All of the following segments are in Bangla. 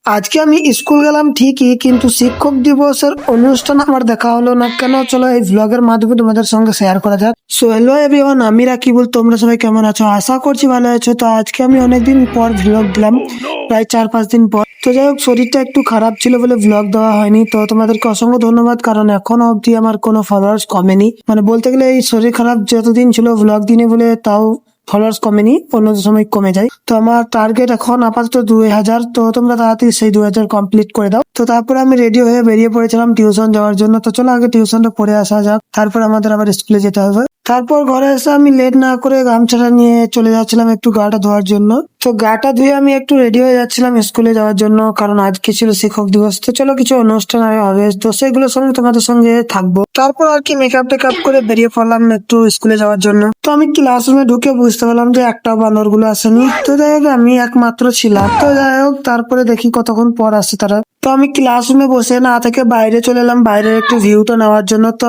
আজকে আমি স্কুল গেলাম ঠিকই, কিন্তু শিক্ষক দিবসের অনুষ্ঠান আমার দেখা হলো না কেন? চলো এই ভ্লগের মাধ্যমে তোমাদের সঙ্গে শেয়ার করা যাক। সো হ্যালো এভরিওয়ান, আমি রাকিবুল। তোমরা সবাই কেমন আছো? আশা করছি ভালো আছো। তো আজকে আমি অনেকদিন পর ভ্লগ দিলাম, প্রায় 4-5 দিন পর। তো যাই হোক, শরীরটা একটু খারাপ ছিল বলে ভ্লগ দেওয়া হয়নি। তো তোমাদেরকে অসংখ্য ধন্যবাদ, কারণ এখনো অবধি আমার কোনো ফলোয়ার্স কমেনি। মানে বলতে গেলে এই শরীর খারাপ যতদিন ছিল ভ্লগ দিনে বলে তাও ফলোয়ার্স কমেনি, অন্য সময় কমে যায়। তো আমার টার্গেট এখন আপাতত 2000। তো তোমরা তাড়াতাড়ি সেই 2000 কমপ্লিট করে দাও। তো তারপরে আমি রেডি হয়ে বেরিয়ে পড়েছিলাম টিউশন যাওয়ার জন্য। তো চলো আগে টিউশনটা পড়ে আসা যাক, তারপর আমাদের আবার স্কুলে যেতে হবে। তারপর ঘরে এসে আমি লেট না করে গামছাটা নিয়ে চলে যাচ্ছিলাম একটু গাটা ধোয়ার জন্য। তো গাটা ধুয়ে আমি একটু রেডি হয়ে যাচ্ছিলাম স্কুলে যাওয়ার জন্য, কারণ আজকে ছিল শিক্ষক দিবস। তো চলো কিছু অনুষ্ঠান হবে, তো সেগুলোর সঙ্গে তোমাদের সঙ্গে থাকবো। তারপর আর কি মেকআপ টেকআপ করে বেরিয়ে পড়লাম একটু স্কুলে যাওয়ার জন্য। তো আমি ক্লাসরুমে ঢুকে বুঝতে পারলাম যে একটা বানর গুলো আসেনি। তো যাই হোক, আমি একমাত্র ছিলাম। তো যাই হোক, তারপরে দেখি কতক্ষণ পর আসছে তারা। তো আমি ক্লাসরুমে বসে না থেকে বাইরে চলে এলাম, বাইরের একটু ভিউটা নেওয়ার জন্য। তো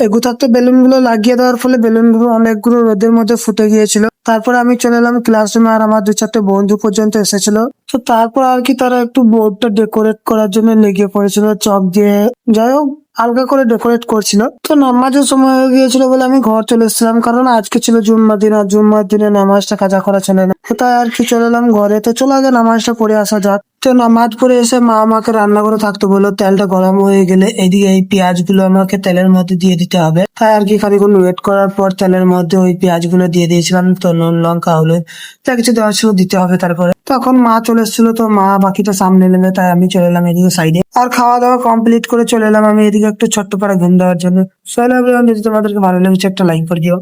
এগু থাকতে বেলুন গুলো লাগিয়ে দেওয়ার ফলে বেলুন গুলো অনেকগুলো রোদের মধ্যে ফুটে গিয়েছিল। তারপর আমি চলে এলাম ক্লাসরুমে, আর আমার 2-4টে বন্ধু পর্যন্ত এসেছিল। তো তারপর আর কি তারা একটু বোর্ডটা ডেকোরেট করার জন্য লেগে পড়েছিল চক দিয়ে। যাই হোক, হালকা করে ডেকোরেট করছিল। তো নামাজের সময় হয়ে গিয়েছিল বলে আমি ঘর চলে এসেছিলাম, কারণ আজকে ছিল জুম্মার দিন, আর জুম্মার দিনে নামাজটা কাজা করা চলে না। তো তাই আর কি চলে এলাম ঘরে। তো চলো আগে নামাজটা পড়ে আসা যাক। তো নামাজ পড়ে এসে মা আমাকে রান্নাঘরে থাকতে বললো, তেলটা গরম হয়ে গেলে এদিকে এই পেঁয়াজ গুলো আমাকে তেলের মধ্যে দিয়ে দিতে হবে। তাই আর কি খানিক্ষণ ওয়েট করার পর তেলের মধ্যে ওই পেঁয়াজ গুলো দিয়ে দিয়েছিলাম। তো নুন লঙ্কা হলুদ যা কিছু দেওয়ার ছিল দিতে হবে। তারপরে তখন মা চলে এসেছিল, তো মা বাকিটা সামনে নেবে, তাই আমি চলে এলাম এদিকে সাইডে। আর খাওয়া দাওয়া কমপ্লিট করে চলে এলাম আমি এদিকে একটু ছোট্ট পাড়া ঘুম দেওয়ার জন্য। চলো এভরিওয়ান, যদি তোমাদেরকে ভালো লেগেছে একটা লাইক করে দিও।